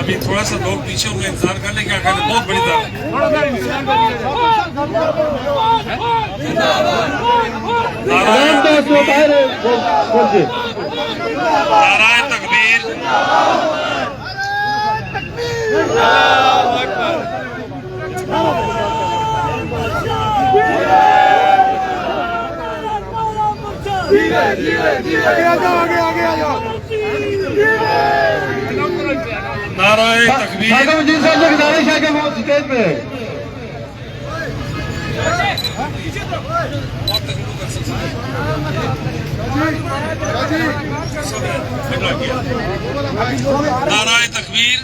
ابھی تھوڑا سا لوگ پیچھے ہوں گے، انتظار کر لیں، کیا کہتے ہیں، بہت بڑی تعداد نعرہ تکبیر، نعرہ تکبیر، نعرہ تکبیر،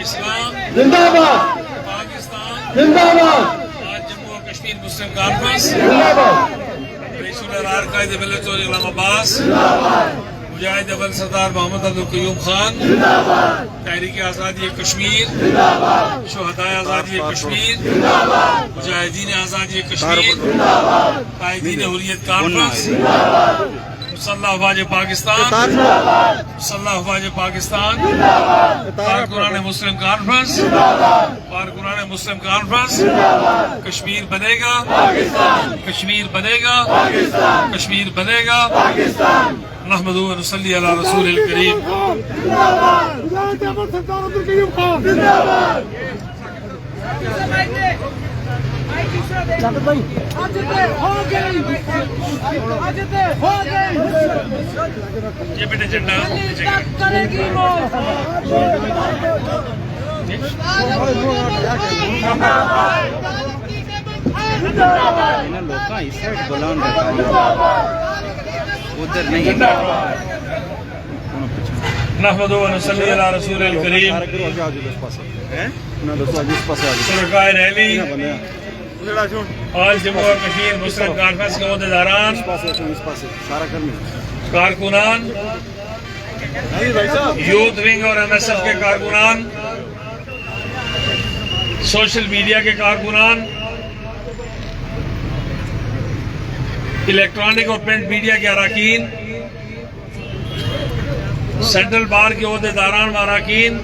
اسلام زندہ باد، پاکستان زندہ باد، آج جموں و کشمیر مسلم کانفرنس، زندہ باد، رئیس الارکان قائد ملت غلام عباس، مجاہد اول سردار محمد عبدالقیوم خان، تحریک آزادی کشمیر، شہدائے آزادی کشمیر، مجاہدین آزادی کشمیر، قائدین حریت کانفرنس، مسلح افواج پاکستان، مسلح افواج پاکستان، کارکنان مسلم کانفرنس، کارکنان مسلم کانفرنس، کشمیر بنے گا، کشمیر بنے گا، کشمیر بنے گا، نحمد و نصلی علی رسول الکریم۔ یہ بیٹے جھنڈا نحمد و نصلی علی رسول الکریم۔ شرکائے ریلی، آج جموں و کشمیر مسلم کانفرنس کے عہدیداران، کارکنان، یوتھ ونگ اور ایم ایس ایف کے کارکنان، سوشل میڈیا کے کارکنان، الیکٹرانک اور پرنٹ میڈیا کے اراکین، سینٹرل بار کے عہدیداران و اراکین،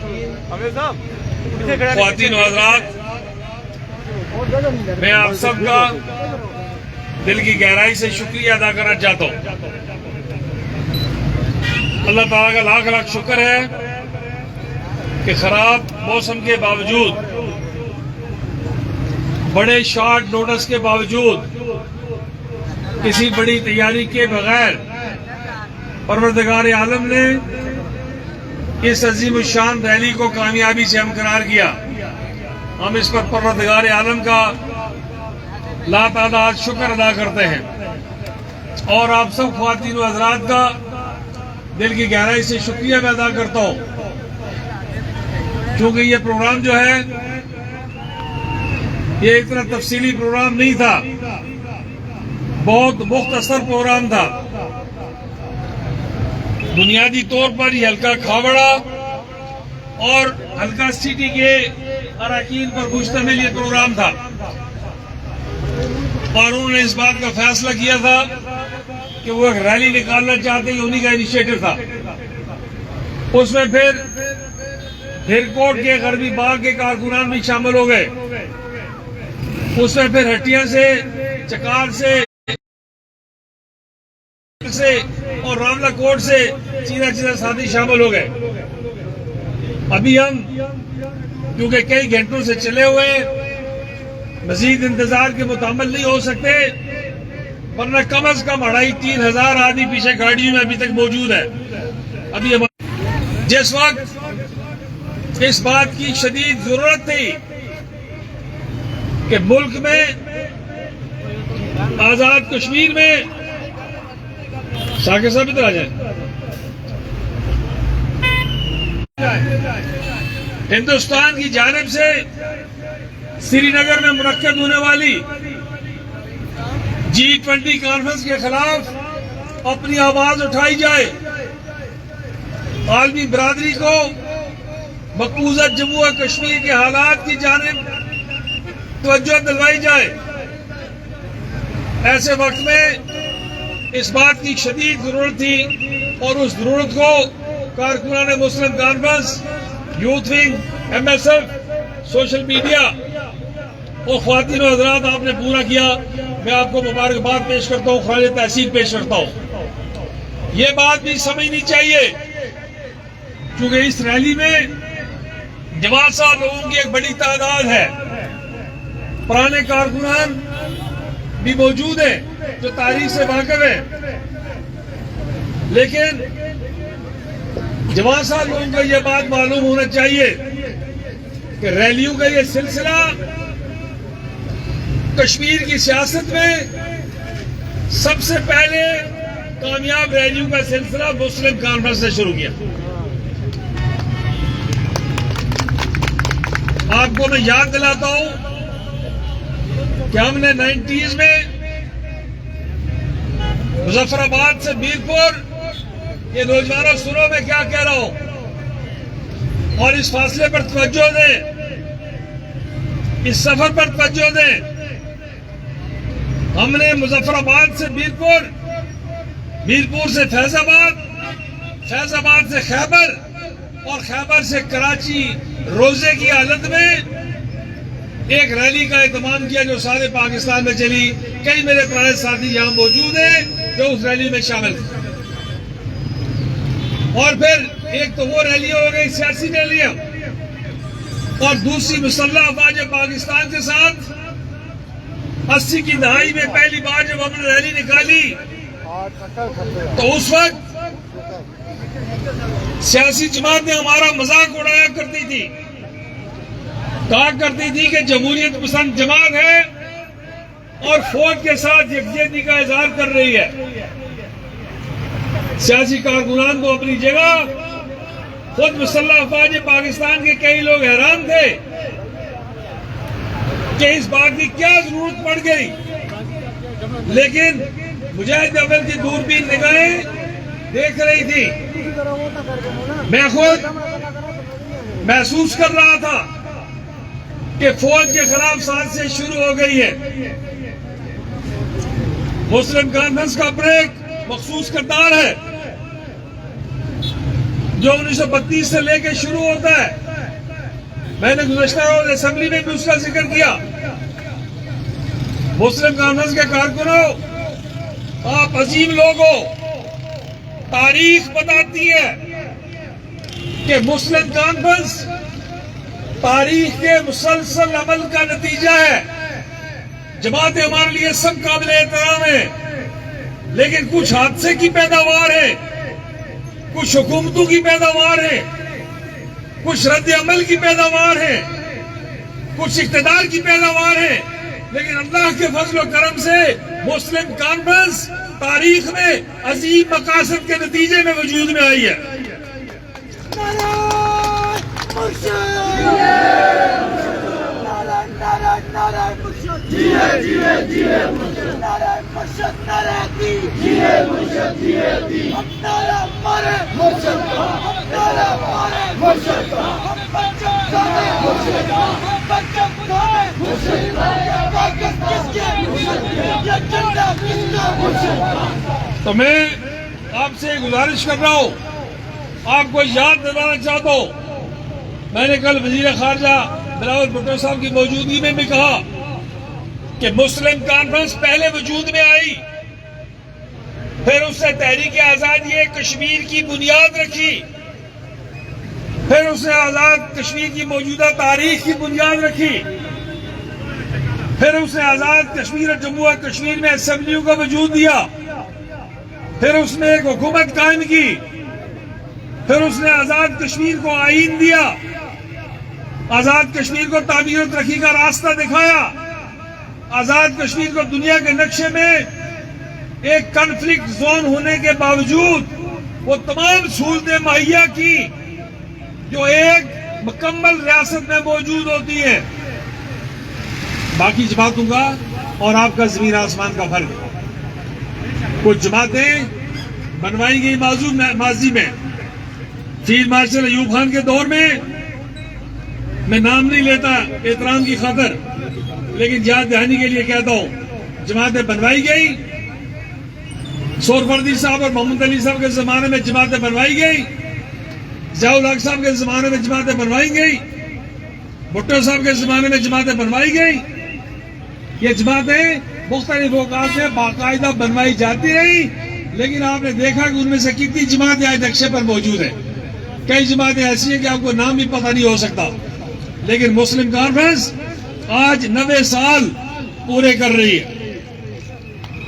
خواتین و حضرات، میں آپ سب کا دل کی گہرائی سے شکریہ ادا کرنا چاہتا ہوں۔ اللہ تعالیٰ کا لاکھ لاکھ شکر ہے کہ خراب موسم کے باوجود، بڑے شارٹ نوٹس کے باوجود، کسی بڑی تیاری کے بغیر پروردگار عالم نے اس عظیم الشان ریلی کو کامیابی سے ہمکنار کیا۔ ہم اس پر پروردگار عالم کا لاتعداد شکر ادا کرتے ہیں، اور آپ سب خواتین و حضرات کا دل کی گہرائی سے شکریہ میں ادا کرتا ہوں، کیونکہ یہ پروگرام جو ہے یہ اتنا تفصیلی پروگرام نہیں تھا، بہت مختصر پروگرام تھا۔ بنیادی طور پر یہ حلقہ کھاوڑا اور حلقہ سٹی کے اراکین پر مشتمل یہ پروگرام تھا، اور انہوں نے اس بات کا فیصلہ کیا تھا کہ وہ ایک ریلی نکالنا چاہتے ہیں، انہی کا انیشیٹو تھا۔ اس میں پھر ہیرکوٹ کے غربی باغ کے کارکنان بھی شامل ہو گئے، اس میں پھر ہٹیا سے، چکار سے اور راملہ کوٹ سے سیدھا ساتھی شامل ہو گئے۔ ابھی ہم کیونکہ کئی گھنٹوں سے چلے ہوئے مزید انتظار کے متحمل نہیں ہو سکتے، ورنہ کم از کم 2500 آدمی پیچھے گاڑیوں میں ابھی تک موجود ہے۔ ابھی جس وقت اس بات کی شدید ضرورت تھی کہ ملک میں، آزاد کشمیر میں، شاکر صاحب ادھر آ جائیں، ہندوستان کی جانب سے سری نگر میں منعقد ہونے والی G20 کانفرنس کے خلاف اپنی آواز اٹھائی جائے، عالمی برادری کو مقبوضہ جموں و کشمیر کے حالات کی جانب توجہ دلوائی جائے۔ ایسے وقت میں اس بات کی شدید ضرورت تھی اور اس ضرورت کو کارکنان Muslim Conference, youth wing, M S F, social media اور خواتین و حضرات آپ نے پورا کیا. میں آپ کو مبارکباد پیش کرتا ہوں، خراج تحسین پیش کرتا ہوں. یہ بات بھی سمجھنی چاہیے کیونکہ اس ریلی میں جماعت صاحب لوگوں کی ایک بڑی تعداد ہے. پرانے کارکنان بھی موجود ہیں جو تاریخ سے واقف ہیں، لیکن جماعت صاحب لوگوں کو یہ بات معلوم ہونا چاہیے کہ ریلیوں کا یہ سلسلہ کشمیر کی سیاست میں سب سے پہلے کامیاب ریلیوں کا سلسلہ مسلم کانفرنس سے شروع کیا. آپ کو میں یاد دلاتا ہوں کہ ہم نے 90s میں مظفر آباد سے میرپور، یہ نوجوانوں سنو میں کیا کہہ رہا ہوں اور اس فاصلے پر توجہ دیں، اس سفر پر توجہ دیں. ہم نے مظفر آباد سے میرپور، میرپور سے فیض آباد، فیض آباد سے خیبر اور خیبر سے کراچی روزے کی حالت میں ایک ریلی کا اہتمام کیا جو سارے پاکستان میں چلی. کئی میرے پرانے ساتھی یہاں موجود ہیں جو اس ریلی میں شامل تھے. اور پھر ایک تو وہ ریلی ہو گئی سیاسی ریلیاں، اور دوسری مسلح افواج پاکستان کے ساتھ 80 کی دہائی میں پہلی بار جب ہم نے ریلی نکالی تو اس وقت سیاسی جماعتیں ہمارا مذاق اڑایا کرتی تھی، کہا کرتی تھی کہ جمہوریت پسند جماعت ہے اور فوج کے ساتھ یکجہتی کا اظہار کر رہی ہے. سیاسی کارکنان کو اپنی جگہ، خود مسلح افواج پاکستان کے کئی لوگ حیران تھے کہ اس بات کی کیا ضرورت پڑ گئی، لیکن مجاہد اول کی دوربین نگاہیں دیکھ رہی تھی. میں خود محسوس کر رہا تھا کہ فوج کے خلاف سازشیں شروع ہو گئی ہے. مسلم کانفرنس کا بریک مخصوص کردار ہے جو 1932 سے لے کے شروع ہوتا ہے. میں نے گزشتہ روز اسمبلی میں بھی اس کا ذکر کیا. مسلم کانفرنس کے کارکنوں، آپ عظیم لوگ ہو. تاریخ بتاتی ہے کہ مسلم کانفرنس تاریخ کے مسلسل عمل کا نتیجہ ہے. جماعتیں ہمارے لیے سب قابل احترام ہیں، لیکن کچھ حادثے کی پیداوار ہے، کچھ حکومتوں کی پیداوار ہے، کچھ رد عمل کی پیداوار ہے، کچھ اقتدار کی پیداوار ہے. لیکن اللہ کے فضل و کرم سے مسلم کانفرنس تاریخ میں عظیم مقاصد کے نتیجے میں وجود میں آئی ہے. تو میں آپ سے گزارش کر رہا ہوں، آپ کو یاد دلانا چاہتا ہوں، میں نے کل وزیر خارجہ بلاول بھٹو صاحب کی موجودگی میں بھی کہا کہ مسلم کانفرنس پہلے وجود میں آئی، پھر اس نے تحریک آزادی کشمیر کی بنیاد رکھی، پھر اس نے آزاد کشمیر کی موجودہ تاریخ کی بنیاد رکھی، پھر اس نے آزاد کشمیر اور جموں و کشمیر میں اسمبلیوں کا وجود دیا، پھر اس نے ایک حکومت قائم کی، پھر اس نے آزاد کشمیر کو آئین دیا، آزاد کشمیر کو تعمیر و ترقی کا راستہ دکھایا، آزاد کشمیر کو دنیا کے نقشے میں ایک کنفلکٹ زون ہونے کے باوجود وہ تمام سہولتیں مہیا کی جو ایک مکمل ریاست میں موجود ہوتی ہیں. باقی جماعتوں کا اور آپ کا زمین آسمان کا فرق ہے. کچھ جماعتیں بنوائی گئی ماضی میں، فیلڈ مارشل ایوب خان کے دور میں نام نہیں لیتا احترام کی خاطر، لیکن یاد دہانی کے لیے کہتا ہوں، جماعتیں بنوائی گئی سورفردی صاحب اور محمد علی صاحب کے زمانے میں جماعتیں بنوائی گئی، ضیاء الحق صاحب کے زمانے میں جماعتیں بنوائی گئی، بھٹو صاحب کے زمانے میں جماعتیں بنوائی گئی. یہ جماعتیں مختلف اوقات میں باقاعدہ بنوائی جاتی رہی، لیکن آپ نے دیکھا کہ ان میں سے کتنی جماعتیں آج نقشے پر موجود ہیں. کئی جماعتیں ایسی ہیں کہ آپ کو نام بھی پتہ نہیں ہو سکتا، لیکن مسلم کانفرنس آج 90 سال پورے کر رہی ہے.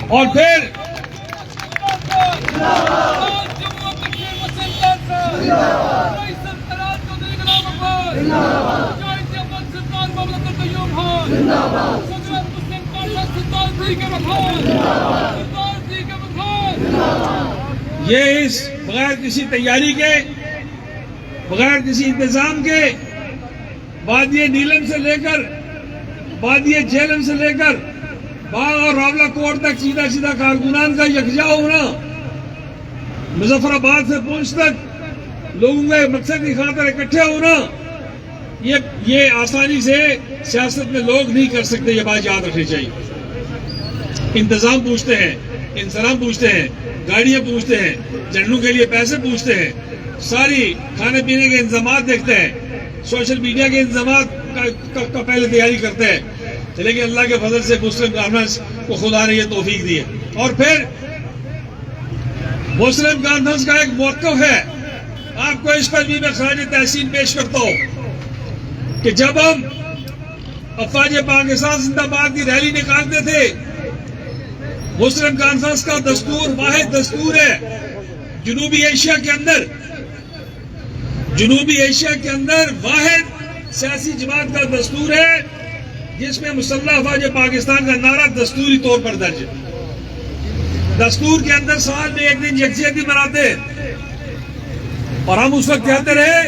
اور پھر یہ اس بغیر کسی تیاری کے، بغیر کسی انتظام کے، وادی نیلم سے لے کر وادی جہلم سے لے کر باغ اور راولہ کوٹ تک سیدھا سیدھا کارکنان کا یکجا ہونا، مظفر آباد سے پونچھ تک لوگوں کے مقصد کی خاطر اکٹھے ہونا، یہ آسانی سے سیاست میں لوگ نہیں کر سکتے. یہ بات یاد رکھنی چاہیے. انتظام پوچھتے ہیں، انتظام پوچھتے ہیں، گاڑیاں پوچھتے ہیں، جھنڈوں کے لیے پیسے پوچھتے ہیں، ساری کھانے پینے کے انتظامات دیکھتے ہیں، سوشل میڈیا کے انتظامات کا پہلے تیاری کرتے ہیں. لیکن اللہ کے فضل سے مسلم کانفرنس کو خدا نے یہ توفیق دی ہے. اور پھر مسلم کانفرنس کا ایک موقف ہے، آپ کو اس پر بھی میں خراج تحسین پیش کرتا ہوں کہ جب ہم افواج پاکستان زندہ باد کی ریلی نکالتے تھے، مسلم کانفرنس کا دستور واحد دستور ہے جنوبی ایشیا کے اندر واحد سیاسی جماعت کا دستور ہے جس میں مسلح افواج پاکستان کا نعرہ دستوری طور پر درج ہے. دستور کے اندر سال میں ایک دن یکجہتی مناتے ہیں، اور ہم اس وقت کہتے رہے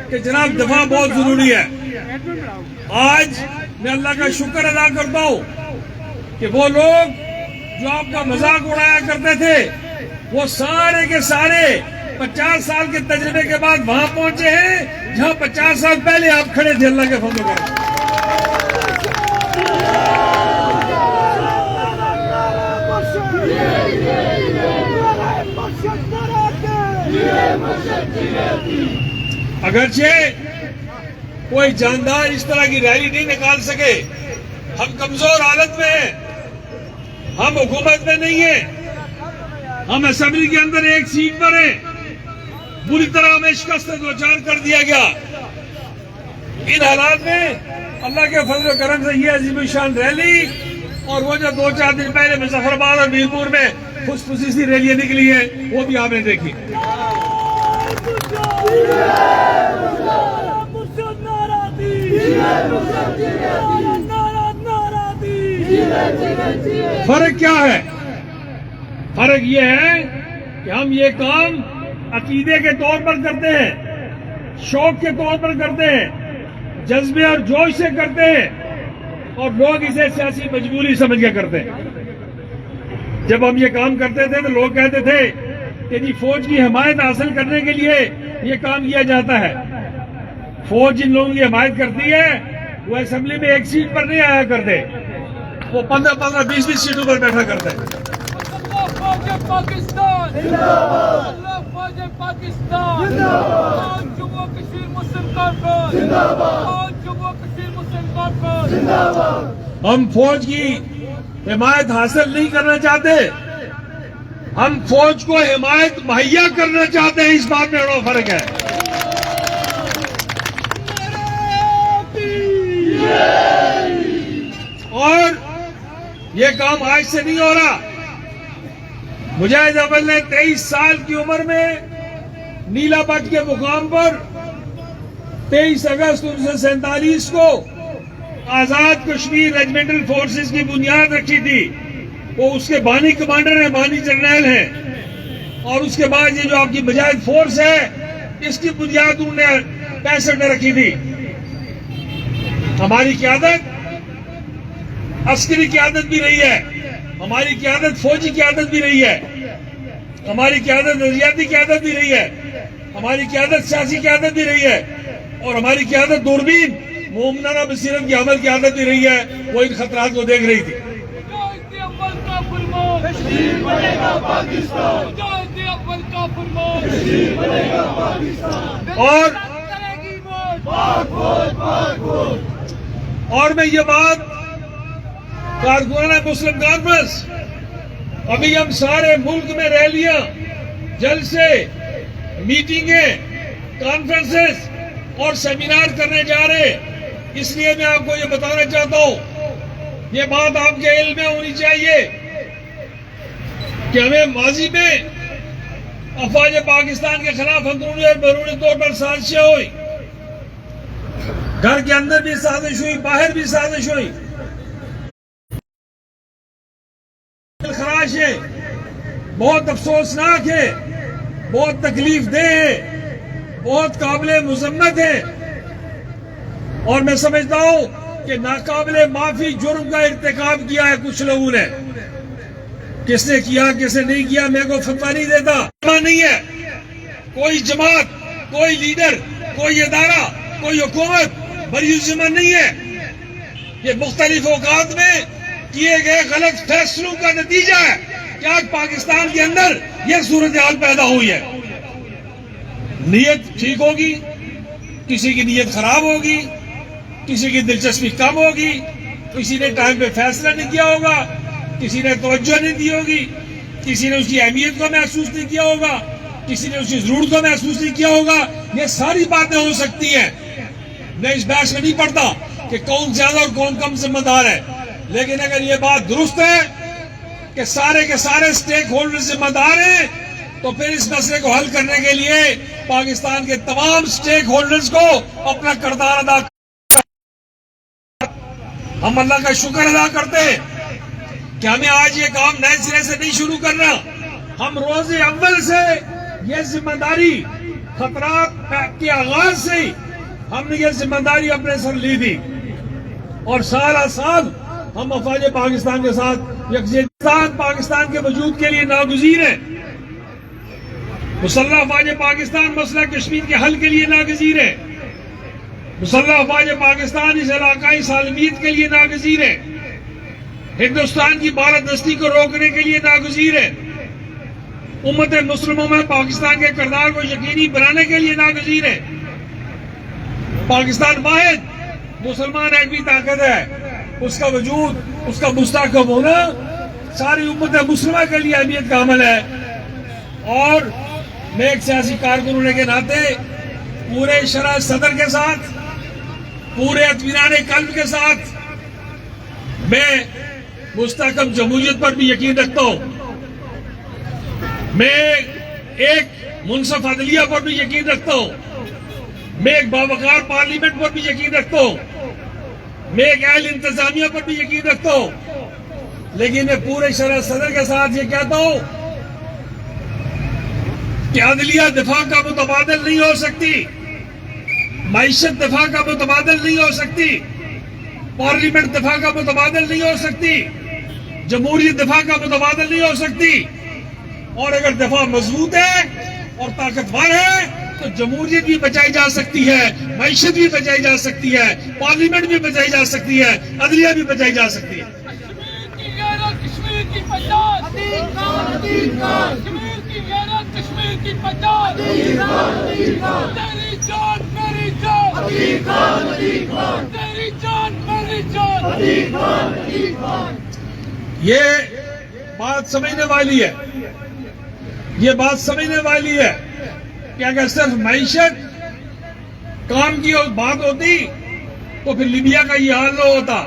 کہ جناب دفاع بہت ضروری ہے. آج میں اللہ کا شکر ادا کرتا ہوں کہ وہ لوگ جو آپ کا مذاق اڑایا کرتے تھے وہ سارے کے سارے 50 سال کے تجربے کے بعد وہاں پہنچے ہیں جہاں 50 سال پہلے آپ کھڑے تھے. اللہ کے فضل و کرم. اگرچہ کوئی جاندار اس طرح کی ریلی نہیں نکال سکے، ہم کمزور حالت میں ہیں، ہم حکومت میں نہیں ہیں، ہم اسمبلی کے اندر ایک سیٹ پر ہیں، بری طرح ہمیں شکست دوچار کر دیا گیا. ان حالات میں اللہ کے فضل و کرم سے یہ عظیم الشان ریلی اور وہ جو 2-4 دن پہلے مظفر آباد اور میرپور میں خوشخوشی سی ریلیاں نکلی ہیں وہ بھی آپ نے دیکھی. فرق کیا ہے؟ فرق یہ ہے کہ ہم یہ کام عقیدے کے طور پر کرتے ہیں، شوق کے طور پر کرتے ہیں، جذبے اور جوش سے کرتے ہیں، اور لوگ اسے سیاسی مجبوری سمجھ کے کرتے ہیں. جب ہم یہ کام کرتے تھے تو لوگ کہتے تھے کہ جی فوج کی حمایت حاصل کرنے کے لیے یہ کام کیا جاتا ہے. فوج جن لوگوں کی حمایت کرتی ہے وہ اسمبلی میں ایک سیٹ پر نہیں آیا کرتے، وہ 15-15 20-20 سیٹوں پر بیٹھا کرتے ہیں. ہم فوج کی حمایت حاصل نہیں کرنا چاہتے، ہم فوج کو حمایت مہیا کرنا چاہتے ہیں. اس بات میں بڑا فرق ہے. اور یہ کام آج سے نہیں ہو رہا. مجاہد اول نے 23 سال کی عمر میں نیلا بٹ کے مقام پر 23 اگست 1947 کو آزاد کشمیر ریجمنٹل فورسز کی بنیاد رکھی تھی. وہ اس کے بانی کمانڈر ہیں، بانی جرنیل ہیں. اور اس کے بعد یہ جو آپ کی مجاہد فورس ہے اس کی بنیاد انہوں نے 65 میں رکھی تھی. ہماری قیادت عسکری قیادت بھی رہی ہے، ہماری قیادت فوجی قیادت بھی رہی ہے، ہماری قیادت نظریاتی قیادت بھی رہی ہے، ہماری قیادت سیاسی قیادت بھی رہی ہے، اور ہماری قیادت دوربین مومنانہ بصیرت کی عمل قیادت بھی رہی ہے. وہ ان خطرات کو دیکھ رہی تھی. اور میں یہ بات کارکنان مسلم کانفرنس، ابھی ہم سارے ملک میں ریلیاں، جلسے، میٹنگیں، کانفرنسز اور سیمینار کرنے جا رہے، اس لیے میں آپ کو یہ بتانا چاہتا ہوں، یہ بات آپ کے علم میں ہونی چاہیے کہ ہمیں ماضی میں افواج پاکستان کے خلاف اندرونی اور بیرونی طور پر سازشیں ہوئی، گھر کے اندر بھی سازش ہوئی، باہر بھی سازش ہوئی، خراش ہے، بہت افسوسناک ہے، بہت تکلیف دہ ہے، بہت قابل مذمت ہے، اور میں سمجھتا ہوں کہ ناقابل معافی جرم کا ارتکاب کیا ہے کچھ لوگوں نے۔ کس نے کیا کس نے نہیں کیا میں کو فتویٰ نہیں دیتا، نہیں ہے کوئی جماعت، کوئی لیڈر، کوئی ادارہ، کوئی حکومت بری ذمہ نہیں ہے، یہ مختلف اوقات میں کیے گئے غلط فیصلوں کا نتیجہ ہے کہ آج پاکستان کے اندر یہ صورتحال پیدا ہوئی ہے۔ نیت ٹھیک ہوگی، کسی کی نیت خراب ہوگی، کسی کی دلچسپی کم ہوگی، کسی نے ٹائم پہ فیصلہ نہیں کیا ہوگا، کسی نے توجہ نہیں دی ہوگی، کسی نے اس کی اہمیت کو محسوس نہیں کیا ہوگا، کسی نے اس کی ضرورت کو محسوس نہیں کیا ہوگا، یہ ساری باتیں ہو سکتی ہیں۔ میں اس بحث میں نہیں پڑتا کہ کون زیادہ اور کون کم ذمہ دار ہے، لیکن اگر یہ بات درست ہے کہ سارے کے سارے سٹیک ہولڈر ذمہ دار ہیں تو پھر اس مسئلے کو حل کرنے کے لیے پاکستان کے تمام سٹیک ہولڈرز کو اپنا کردار ادا ہم اللہ کا شکر ادا کرتے ہیں کہ ہمیں آج یہ کام نئے سرے سے نہیں شروع کرنا، ہم روز اول سے یہ ذمہ داری، خطرات کے آغاز سے ہی ہم نے یہ ذمہ داری اپنے سر لی تھی، اور سالہ سال ہم افواج پاکستان کے ساتھ یکجہتی پاکستان کے وجود کے لیے ناگزیر ہے، مسلح افواج پاکستان مسئلہ کشمیر کے حل کے لیے ناگزیر ہے، مسلح افواج پاکستان اس علاقائی سالمیت کے لیے ناگزیر ہے، ہندوستان کی بالادستی کو روکنے کے لیے ناگزیر ہے، امت مسلموں میں پاکستان کے کردار کو یقینی بنانے کے لیے ناگزیر ہے۔ پاکستان واحد مسلمان ایٹمی طاقت ہے، اس کا وجود، اس کا مستحکم ہونا ساری امت مسلمہ کے لیے اہمیت کا عمل ہے، اور میں ایک سیاسی کارکن ہونے کے ناطے پورے شرح صدر کے ساتھ، پورے اطمینان قلب کے ساتھ میں مستحکم جمہوریت پر بھی یقین رکھتا ہوں، میں ایک منصف عدلیہ پر بھی یقین رکھتا ہوں، میں ایک باوقار پارلیمنٹ پر بھی یقین رکھتا ہوں، میں ایک اہل انتظامیہ پر بھی یقین رکھتا ہوں، لیکن میں پورے شرح صدر کے ساتھ یہ کہتا ہوں کہ عدلیہ دفاع کا متبادل نہیں ہو سکتی، معیشت دفاع کا متبادل نہیں ہو سکتی، پارلیمنٹ دفاع کا متبادل نہیں ہو سکتی، جمہوریت دفاع کا متبادل نہیں ہو سکتی، اور اگر دفاع مضبوط ہے اور طاقتور ہے تو جمہوریت بھی بچائی جا سکتی ہے، معیشت بھی بچائی جا سکتی ہے، پارلیمنٹ بھی بچائی جا سکتی ہے، عدلیہ بھی بچائی جا سکتی ہے۔ کشمیر کی پہچان، کشمیر کی غیرت، کشمیر کی پہچان، تیری جان میری جان، تیری جان میری جان۔ یہ بات سمجھنے والی ہے، یہ بات سمجھنے والی ہے کہ اگر صرف معیشت کام کی بات ہوتی تو پھر لیبیا کا یہ حال نہ ہوتا،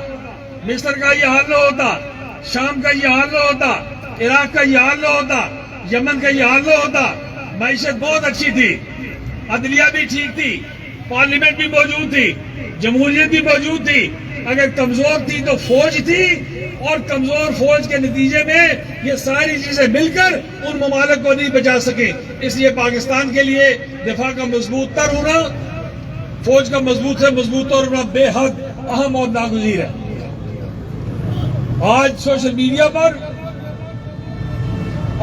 مصر کا یہ حال نہ ہوتا، شام کا یہ حال نہ ہوتا، عراق کا یہ حال نہ ہوتا، یمن کا یہ حال نہ ہوتا۔ معیشت بہت اچھی تھی، عدلیہ بھی ٹھیک تھی، پارلیمنٹ بھی موجود تھی، جمہوریت بھی موجود تھی، اگر کمزور تھی تو فوج تھی، اور کمزور فوج کے نتیجے میں یہ ساری چیزیں مل کر ان ممالک کو نہیں بچا سکے۔ اس لیے پاکستان کے لیے دفاع کا مضبوط تر ہونا، فوج کا مضبوط سے مضبوط تر ہونا بے حد اہم اور ناگزیر ہے۔ آج سوشل میڈیا پر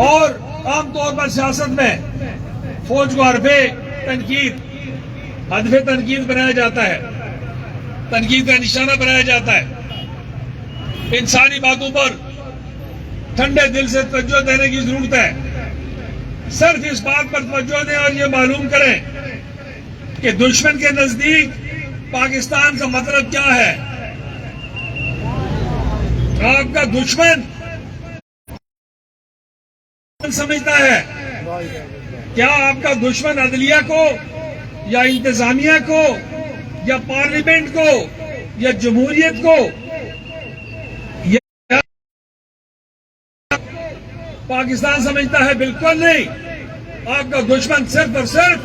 اور عام طور پر سیاست میں فوج کو حرف تنقید بنایا جاتا ہے، تنقید کا نشانہ بنایا جاتا ہے، انسانی باتوں پر ٹھنڈے دل سے توجہ دینے کی ضرورت ہے. صرف اس بات پر توجہ دیں اور یہ معلوم کریں کہ دشمن کے نزدیک پاکستان کا مطلب کیا ہے. آپ کا دشمن سمجھتا ہے. کیا آپ کا دشمن عدلیہ کو یا انتظامیہ کو یا پارلیمنٹ کو یا جمہوریت کو یا پاکستان سمجھتا ہے؟ بالکل نہیں. آپ کا دشمن صرف اور صرف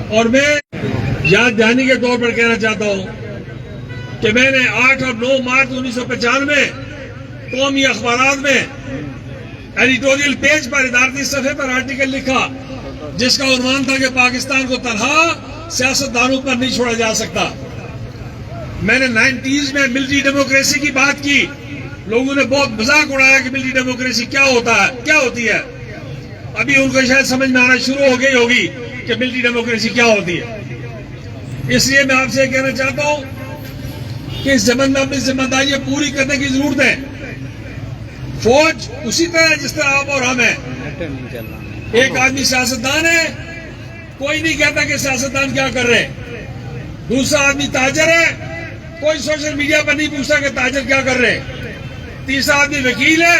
اور میں یاد دہانی کے طور پر کہنا چاہتا ہوں کہ میں نے 8 اور 9 مارچ 1995 قومی اخبارات میں ایڈیٹوریل پیج پر ادارتی صفحے پر آرٹیکل لکھا جس کا عنوان تھا کہ پاکستان کو تنہا سیاستدانوں پر نہیں چھوڑا جا سکتا. میں نے 90s میں ملٹری ڈیموکریسی کی بات کی. لوگوں نے بہت مذاق اڑایا کہ ملٹری ڈیموکریسی کیا ہوتی ہے. ابھی ان کو شاید سمجھ میں آنا شروع ہو گئی ہوگی کہ ملٹری ڈیموکریسی کیا ہوتی ہے. اس لیے میں آپ سے کہنا چاہتا ہوں کہ اس زمن میں اپنی ذمہ داریاں پوری کرنے کی ضرورت ہے. فوج اسی طرح جس طرح آپ اور ہم ہیں. ایک آدمی سیاستدان ہے، کوئی نہیں کہتا کہ سیاستدان کیا کر رہے. دوسرا آدمی تاجر ہے، کوئی سوشل میڈیا پر نہیں پوچھتا کہ تاجر کیا کر رہے. تیسرا آدمی وکیل ہے،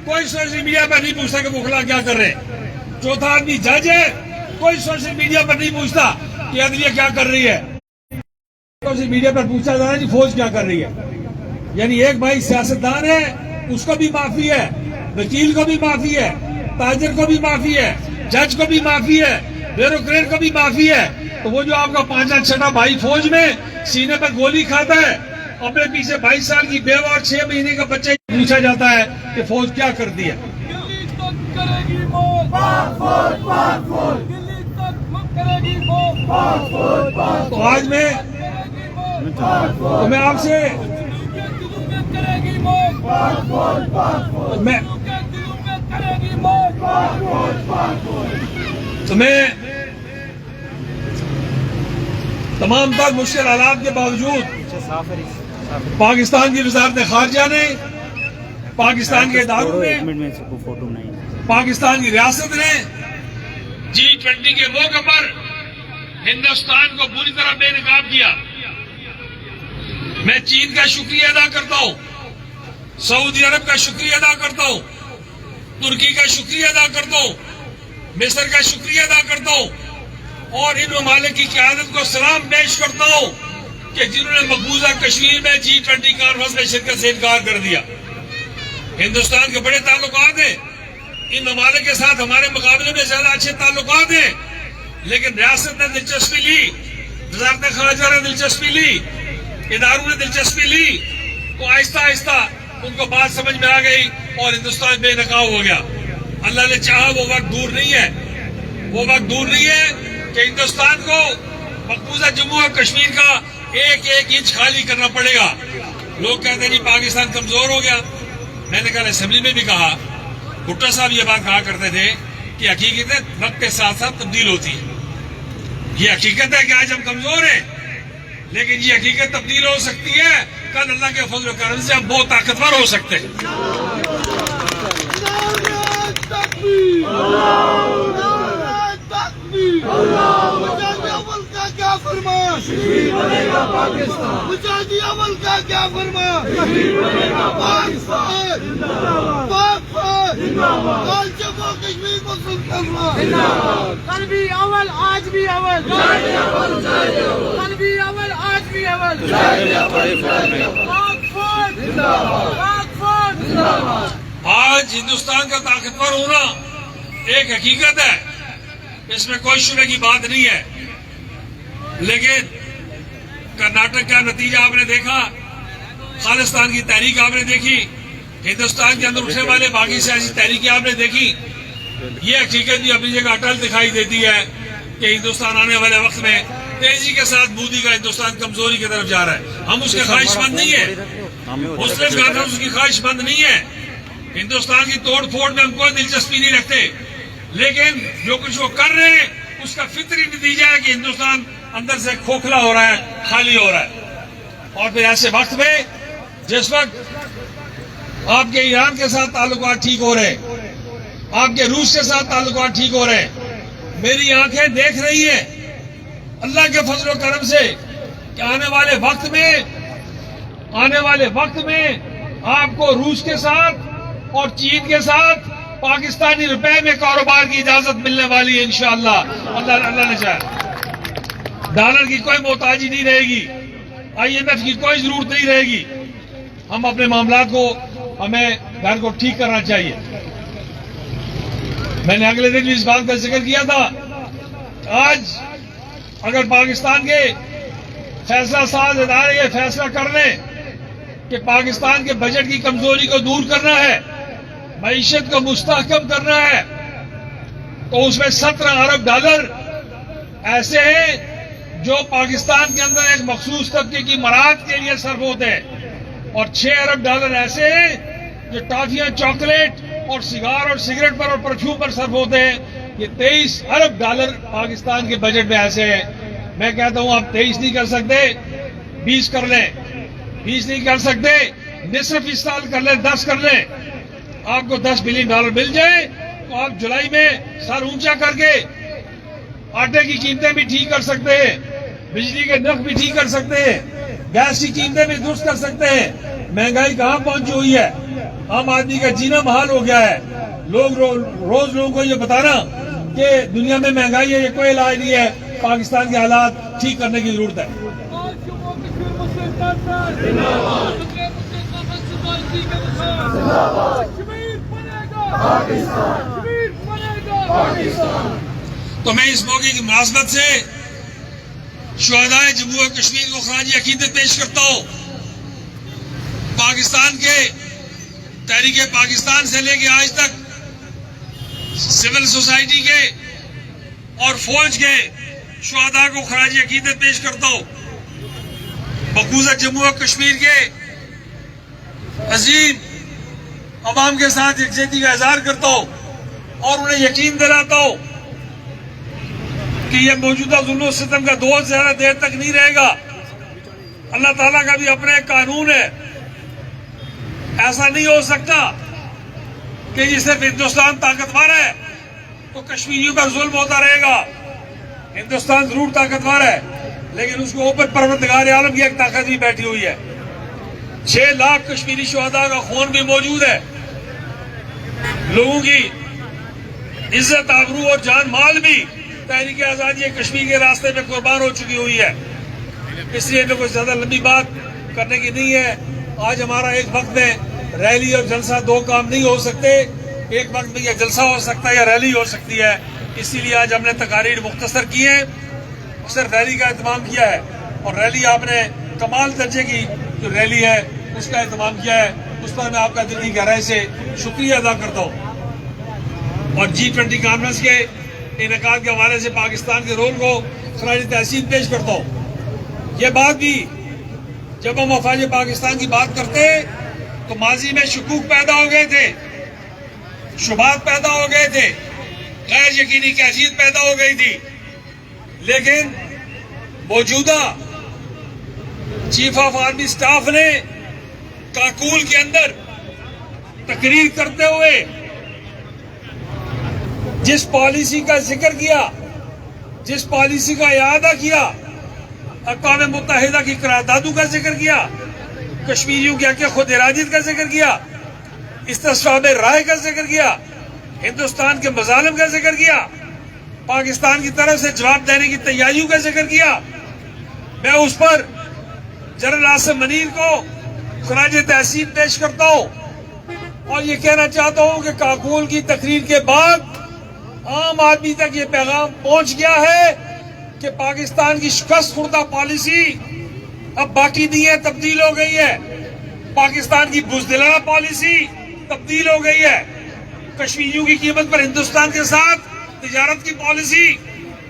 کوئی سوشل میڈیا پر نہیں پوچھتا کہ وکلا کیا کر رہے. چوتھا آدمی جج ہے، کوئی سوشل میڈیا پر نہیں پوچھتا کہ عدلیہ کیا کر رہی ہے. سوشل میڈیا پر پوچھا جا رہا ہے کہ فوج کیا کر رہی ہے. یعنی ایک بھائی سیاستدان ہے، اس کو بھی معافی ہے، وکیل کو بھی معافی ہے، تاجر کو بھی معافی ہے، جج کو بھی معافی ہے، بیوروکریٹ کو بھی معافی ہے. تو وہ جو آپ کا 5 چھٹا بھائی فوج میں سینے پر گولی کھاتا ہے، اپنے پیچھے 22 سال کی بیوہ اور 6 مہینے کا بچہ پوچھا جاتا ہے کہ فوج کیا کرتی ہے. تو آج میں آپ سے تمام تر مشکل حالات کے باوجود پاکستان کی وزارت خارجہ نے، پاکستان کے اداروں نے، پاکستان کی ریاست نے G20 کے موقع پر ہندوستان کو پوری طرح بے نقاب کیا. میں چین کا شکریہ ادا کرتا ہوں، سعودی عرب کا شکریہ ادا کرتا ہوں، ترکی کا شکریہ ادا کرتا ہوں، مصر کا شکریہ ادا کرتا ہوں اور ان ممالک کی قیادت کو سلام پیش کرتا ہوں کہ جنہوں نے مقبوضہ کشمیر میں G20 کانفرنس میں شرکت سے انکار کر دیا. ہندوستان کے بڑے تعلقات ہیں، ان ممالک کے ساتھ ہمارے مقابلے میں زیادہ اچھے تعلقات ہیں، لیکن ریاست نے دلچسپی لی، وزارت خارجہ نے دلچسپی لی، اداروں نے دلچسپی لی. تو آہستہ آہستہ ان کو بات سمجھ میں آ گئی اور ہندوستان بے نقاب ہو گیا. اللہ نے چاہا وہ وقت دور نہیں ہے، وہ وقت دور نہیں ہے کہ ہندوستان کو مقبوضہ جموں اور کشمیر کا ایک ایک انچ خالی کرنا پڑے گا. لوگ کہتے ہیں جی پاکستان کمزور ہو گیا. میں نے کل اسمبلی میں بھی کہا، بھٹو صاحب یہ بات کہا کرتے تھے کہ حقیقت وقت کے ساتھ ساتھ تبدیل ہوتی ہے. یہ حقیقت ہے کہ آج ہم کمزور ہیں، لیکن یہ حقیقت تبدیل ہو سکتی ہے. کل اللہ کے فضل و کرم سے ہم بہت طاقتور ہو سکتے ہیں. کیا فرمایا شہید بنے گا پاکستان، مجاہدی عمل کا کیا فرمایا شہید بنے گا پاکستان زندہ باد، پاک فوج زندہ باد، آج جموں کشمیر کو سلطنت زندہ باد، قلبی عمل آج بھی عمل، مجاہدی عمل مجاہدی عمل، قلبی عمل آج بھی عمل، مجاہدی عمل، پاک فوج زندہ باد، پاک فوج زندہ باد. آج ہندوستان کا طاقتور ہونا ایک حقیقت ہے، اس میں کوئی شبہ کی بات نہیں ہے. لیکن کرناٹک کا نتیجہ آپ نے دیکھا، خالصتان کی تحریک آپ نے دیکھی، ہندوستان کے اندر اٹھنے والے باقی سیاسی تحریکیں آپ نے دیکھی. یہ حقیقت بھی اپنی جگہ اٹل دکھائی دیتی ہے کہ ہندوستان آنے والے وقت میں تیزی کے ساتھ مودی کا ہندوستان کمزوری کی طرف جا رہا ہے. ہم اس کے خواہش مند نہیں ہیں، مسلم کانفرنس اس کی خواہش مند نہیں ہے. ہندوستان کی توڑ پھوڑ میں ہم کوئی دلچسپی نہیں رکھتے. لیکن جو کچھ وہ کر رہے ہیں اس کا فطری نتیجہ ہے کہ ہندوستان اندر سے کھوکھلا ہو رہا ہے، خالی ہو رہا ہے. اور پھر ایسے وقت میں جس وقت آپ کے ایران کے ساتھ تعلقات ٹھیک ہو رہے ہیں، آپ کے روس کے ساتھ تعلقات ٹھیک ہو رہے ہیں، میری آنکھیں دیکھ رہی ہیں اللہ کے فضل و کرم سے کہ آنے والے وقت میں آپ کو روس کے ساتھ اور چین کے ساتھ پاکستانی روپے میں کاروبار کی اجازت ملنے والی ہے انشاءاللہ. اللہ نے چاہا ڈالر کی کوئی محتاجی نہیں رہے گی، IMF کی کوئی ضرورت نہیں رہے گی. ہم اپنے معاملات کو ہمیں گھر کو ٹھیک کرنا چاہیے. میں نے اگلے دن بھی اس بات کا ذکر کیا تھا. آج اگر پاکستان کے فیصلہ ساز ادارے یہ فیصلہ کر لیں کہ پاکستان کے بجٹ کی کمزوری کو دور کرنا ہے، معیشت کو مستحکم کرنا ہے، تو اس میں 17 ارب ڈالر ایسے ہیں جو پاکستان کے اندر ایک مخصوص طبقے کی مراعات کے لیے صرف ہوتے ہیں، اور 6 ارب ڈالر ایسے ہیں جو ٹافیاں، چاکلیٹ اور سگار اور سگریٹ پر اور پرفیوم پر صرف ہوتے ہیں. یہ 23 ارب ڈالر پاکستان کے بجٹ میں ایسے ہیں. میں کہتا ہوں آپ 23 نہیں کر سکتے، 20 کر لیں. 20 نہیں کر سکتے، نصف اس سال کر لیں، 10 کر لیں. آپ کو 10 بلین ڈالر مل جائے تو آپ جولائی میں سر اونچا کر کے آٹے کی قیمتیں بھی ٹھیک کر سکتے ہیں، بجلی کے نرخ بھی ٹھیک کر سکتے ہیں، گیس کی قیمتیں بھی درست کر سکتے ہیں. مہنگائی کہاں پہنچی ہوئی ہے، عام آدمی کا جینا محال ہو گیا ہے. روز لوگوں کو یہ بتانا کہ دنیا میں مہنگائی ہے، یہ کوئی علاج نہیں ہے. پاکستان کے حالات ٹھیک کرنے کی ضرورت ہے. تو میں اس موقع کی مناسبت سے شہدائے جموں و کشمیر کو خراج عقیدت پیش کرتا ہوں. پاکستان کے تحریک پاکستان سے لے کے آج تک سول سوسائٹی کے اور فوج کے شہداء کو خراج عقیدت پیش کرتا ہوں. مقبوضہ جموں و کشمیر کے عظیم عوام کے ساتھ یکجہتی کا اظہار کرتا ہوں اور انہیں یقین دلاتا ہوں کہ یہ موجودہ ظلم و ستم کا دور زیادہ دیر تک نہیں رہے گا. اللہ تعالیٰ کا بھی اپنا ایک قانون ہے. ایسا نہیں ہو سکتا کہ یہ صرف ہندوستان طاقتور ہے تو کشمیریوں پر ظلم ہوتا رہے گا. ہندوستان ضرور طاقتور ہے لیکن اس کے اوپر پروردگار عالم کی ایک طاقت بھی بیٹھی ہوئی ہے. 6 لاکھ کشمیری شہداء کا خون بھی موجود ہے. لوگوں کی عزت، آبرو اور جان مال بھی تحریک آزادی کشمیر کے راستے میں قربان ہو چکی ہوئی ہے. اس لیے کوئی زیادہ لمبی بات کرنے کی نہیں ہے. آج ہمارا ایک وقت میں ریلی اور جلسہ 2 کام نہیں ہو سکتے. ایک وقت میں یہ جلسہ ہو سکتا ہے یا ریلی ہو سکتی ہے. اسی لیے آج ہم نے تقاریر مختصر کی ہیں، صرف ریلی کا اہتمام کیا ہے. اور ریلی آپ نے کمال درجے کی جو ریلی ہے اس کا اہتمام کیا ہے، اس پر میں آپ کا دل کی گہرائی سے شکریہ ادا کرتا ہوں. اور G20 کانفرنس کے انعقاد کے حوالے سے پاکستان کے رول کو خراج تحسین پیش کرتا ہوں. یہ بات بھی جب ہم افواج پاکستان کی بات کرتے تو ماضی میں شکوک پیدا ہو گئے تھے، شبہات پیدا ہو گئے تھے، غیر یقینی کیفیت پیدا ہو گئی تھی. لیکن موجودہ چیف آف آرمی سٹاف نے کاکول کے اندر تقریر کرتے ہوئے جس پالیسی کا ذکر کیا، جس پالیسی کا اعادہ کیا، اقوام متحدہ کی قراردادوں کا ذکر کیا، کشمیریوں کے حق خود ارادیت کا ذکر کیا، استصواب رائے کا ذکر کیا، ہندوستان کے مظالم کا ذکر کیا، پاکستان کی طرف سے جواب دینے کی تیاریوں کا ذکر کیا، میں اس پر جنرل عاصم منیر کو خراج تحسین پیش کرتا ہوں اور یہ کہنا چاہتا ہوں کہ کاکول کی تقریر کے بعد عام آدمی تک یہ پیغام پہنچ گیا ہے کہ پاکستان کی شکست خوردہ پالیسی اب باقی نہیں ہے، تبدیل ہو گئی ہے. پاکستان کی بزدلانہ پالیسی تبدیل ہو گئی ہے. کشمیریوں کی قیمت پر ہندوستان کے ساتھ تجارت کی پالیسی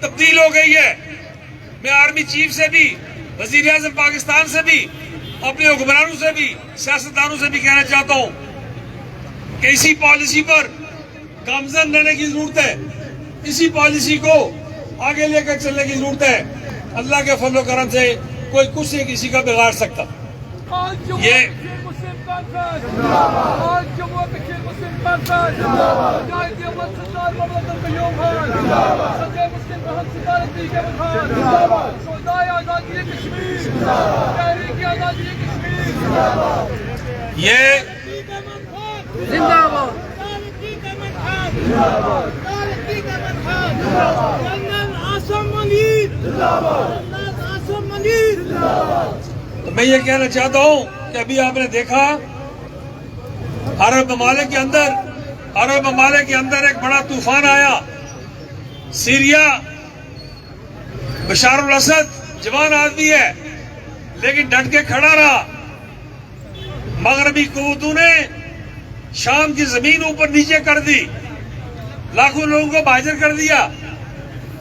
تبدیل ہو گئی ہے. میں آرمی چیف سے بھی، وزیر اعظم پاکستان سے بھی، اپنے حکمرانوں سے بھی، سیاستدانوں سے بھی کہنا چاہتا ہوں کہ اسی پالیسی پر گامزن رہنے کی ضرورت ہے. اسی پالیسی کو آگے لے کر چلنے کی ضرورت ہے. اللہ کے فضل و کرم سے کوئی کچھ نہیں کسی کا بگاڑ سکتا. یہ تو میں یہ کہنا چاہتا ہوں کہ ابھی آپ نے دیکھا عرب ممالک کے اندر ایک بڑا طوفان آیا. سیریا بشار الاسد جوان آدمی ہے لیکن ڈٹ کے کھڑا رہا. مغربی قوتوں نے شام کی زمین اوپر نیچے کر دی, لاکھوں لوگوں کو مہاجر کر دیا,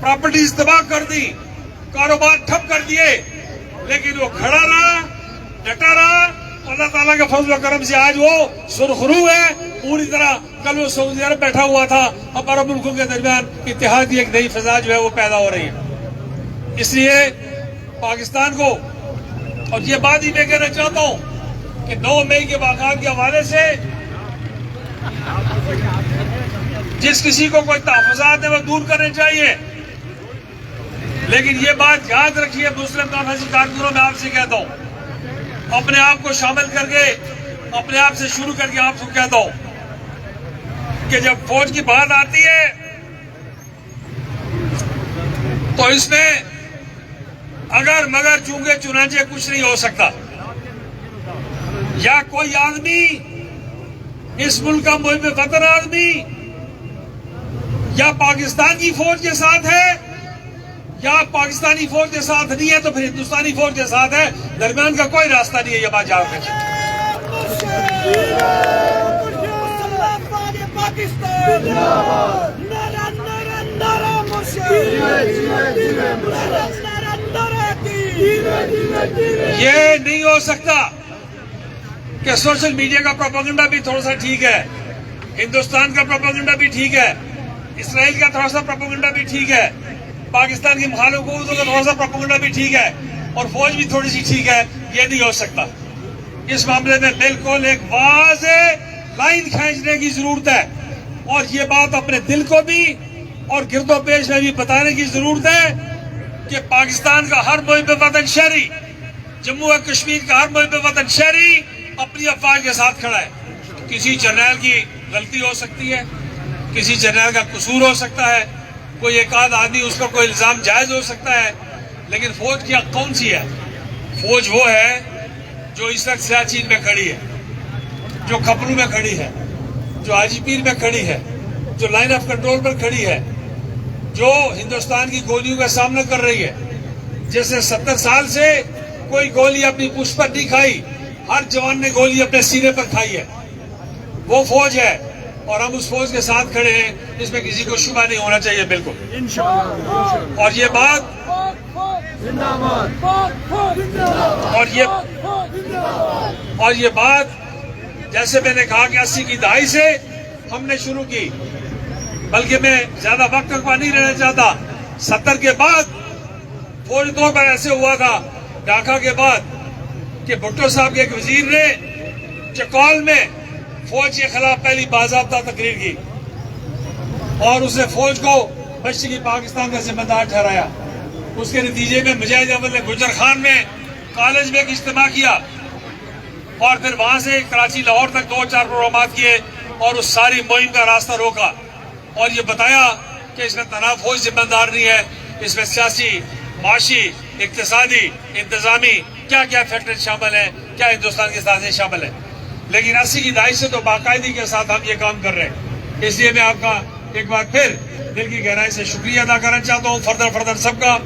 پراپرٹیز تباہ کر دی, کاروبار ٹھپ کر دیے, لیکن وہ کھڑا رہا, ڈٹا رہا. اللہ تعالیٰ کے فضل و کرم سے آج وہ سرخرو ہے پوری طرح. کل وہ سعودی عرب بیٹھا ہوا تھا. اب عرب ملکوں کے درمیان اتحادی ایک نئی فضا جو ہے وہ پیدا ہو رہی ہے. اس لیے پاکستان کو, اور یہ بات ہی میں کہنا چاہتا ہوں کہ 9 مئی کے واقعات کے حوالے سے جس کسی کو کوئی تحفظات ہے وہ دور کرنے چاہیے, لیکن یہ بات یاد رکھیے, مسلم کانفرنس کارکنوں میں آپ سے کہتا ہوں, اپنے آپ کو شامل کر کے, اپنے آپ سے شروع کر کے آپ کو کہتا ہوں کہ جب فوج کی بات آتی ہے تو اس میں اگر مگر چونکہ چنانچہ کچھ نہیں ہو سکتا. یا کوئی آدمی اس ملک کا محب وطن آدمی یا پاکستان کی فوج کے ساتھ ہے یا پاکستانی فوج کے ساتھ نہیں ہے تو پھر ہندوستانی فوج کے ساتھ ہے. درمیان کا کوئی راستہ نہیں ہے. یہ بات یاد رکھیں. یہ نہیں ہو سکتا کہ سوشل میڈیا کا پروپیگنڈا بھی تھوڑا سا ٹھیک ہے, ہندوستان کا پروپیگنڈا بھی ٹھیک ہے, اسرائیل کا تھوڑا سا پروپیگنڈا بھی ٹھیک ہے, پاکستان کی مخالف قوتوں کا تھوڑا سا پروپیگنڈا بھی ٹھیک ہے, اور فوج بھی تھوڑی سی ٹھیک ہے. یہ نہیں ہو سکتا. اس معاملے میں بالکل ایک واضح لائن کھینچنے کی ضرورت ہے, اور یہ بات اپنے دل کو بھی اور گرد و پیش میں بھی بتانے کی ضرورت ہے کہ پاکستان کا ہر محب وطن شہری, جموں و کشمیر کا ہر محب وطن شہری اپنی افواج کے ساتھ کھڑا ہے. کسی جرنیل کی غلطی ہو سکتی ہے, کسی جرنیل کا قصور ہو سکتا ہے, کوئی ایک آدھ آدمی اس کا کوئی الزام جائز ہو سکتا ہے, لیکن فوج کی حق کون سی ہے؟ فوج وہ ہے جو اس وقت سیاچین میں کھڑی ہے, جو کھپرو میں کھڑی ہے, جو حاجی پیر میں کھڑی ہے, جو لائن آف کنٹرول پر کھڑی ہے, جو ہندوستان کی گولیوں کا سامنا کر رہی ہے. جیسے 70 سال سے کوئی گولی اپنی پشت پر نہیں کھائی, ہر جوان نے گولی اپنے سینے پر کھائی ہے, وہ فوج ہے, اور ہم اس فوج کے ساتھ کھڑے ہیں. اس میں کسی کو شبہ نہیں ہونا چاہیے بالکل. اور یہ بات اور یہ بات جیسے میں نے کہا کہ 80 کی دہائی سے ہم نے شروع کی, بلکہ میں زیادہ وقت تک نہیں رہنا چاہتا. 70 کے بعد فوری طور پر ایسے ہوا تھا ڈھاکہ کے بعد کہ بھٹو صاحب کے ایک وزیر نے چکول میں فوج کے خلاف پہلی باضابطہ تقریر کی, اور اس نے فوج کو مشرقی پاکستان کا ذمہ دار ٹھہرایا. اس کے نتیجے میں مجاہد اول نے گجر خان میں کالج میں ایک اجتماع کیا, اور پھر وہاں سے کراچی لاہور تک 2-4 پروگرامات کیے, اور اس ساری مہم کا راستہ روکا, اور یہ بتایا کہ اس میں تنہا فوج ذمہ دار نہیں ہے, اس میں سیاسی, معاشی, اقتصادی, انتظامی کیا کیا فیکٹر شامل ہیں, کیا ہندوستان کی سازشیں شامل ہیں. لیکن 80 کی دہائی سے تو باقاعدگی کے ساتھ ہم یہ کام کر رہے ہیں. اس لیے میں آپ کا ایک بار پھر دل کی گہرائی سے شکریہ ادا کرنا چاہتا ہوں فردر سب کا.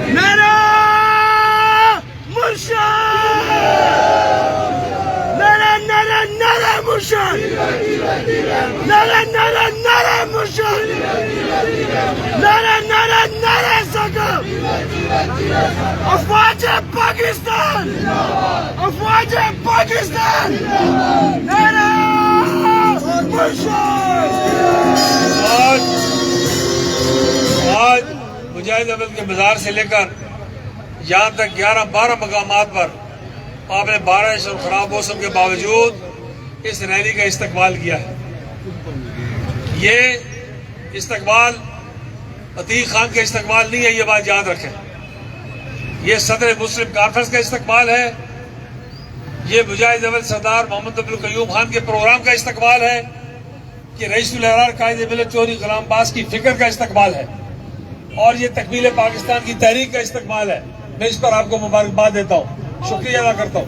میرا مرشد میرا نعرہ مرشد نعرہ نعرہ نعرہ مرشد نعرہ نعرہ نعرہ سقف افواج پاکستان افواج پاکستان نعرہ مرشد آج مجاہد اول کے مزار سے لے کر یہاں تک 11-12 مقامات پر آپ نے بارش اور خراب موسم کے باوجود اس ریلی کا استقبال کیا ہے. یہ استقبال عتیق خان کا استقبال نہیں ہے، یہ بات یاد رکھیں. یہ صدر مسلم کانفرنس کا استقبال ہے، یہ مجاہد اول سردار محمد عبدالقیوم خان کے پروگرام کا استقبال ہے، کہ رئیس الاحرار قائد ملت چودھری غلام عباس کی فکر کا استقبال ہے، اور یہ تکمیل پاکستان کی تحریک کا استقبال ہے. میں اس پر آپ کو مبارکباد دیتا ہوں، شکریہ ادا کرتا ہوں.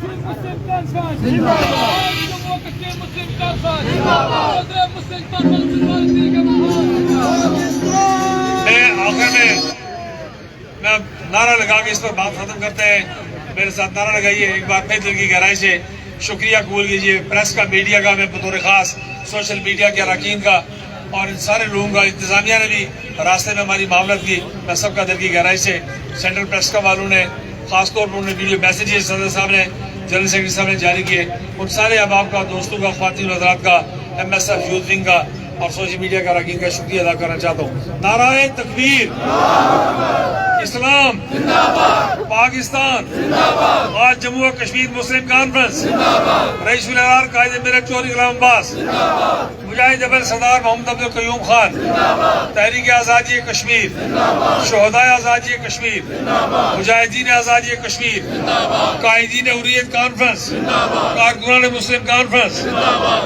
میں آخر میں نعرہ لگا کے اس پر بات ختم کرتے ہیں. میرے ساتھ نعرہ لگائیے ایک بار پھر دل کی گہرائی سے. شکریہ قبول کیجیے پریس کا، میڈیا کا، میں بطور خاص سوشل میڈیا کے اراکین کا اور ان سارے لوگوں کا. انتظامیہ نے بھی راستے میں ہماری معاونت کی، میں سب کا دل کی گہرائی سے. سینٹرل پریس کا والوں نے خاص طور پر انہوں نے ویڈیو میسیجز صدر صاحب نے، جنرل سیکرٹری صاحب نے جاری کیے. ان سارے احباب کا، دوستوں کا، خواتین حضرات کا، MSF یوتھ ونگ کا اور سوشل میڈیا کا اراکین کا شکریہ ادا کرنا چاہتا ہوں. نعرہ تکبیر، اسلام پاکستان. آج جموں و کشمیر مسلم کانفرنس، رئیس الاحرار قائد ملت چودھری غلام عباس، مجاہد اول سردار محمد عبدالقیوم خان، تحریک آزادی کشمیر، شہدائے آزادی کشمیر، مجاہدین آزادی کشمیر، قائدین حریت کانفرنس، کارکنان مسلم کانفرنس،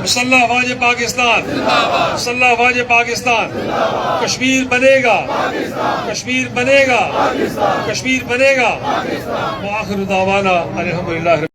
مسلح افواج پاکستان، مسلح افواج پاکستان. کشمیر بنے گا، کشمیر بنے گا، کشمیر بنے گا. وآخر دعوانا الحمدللہ.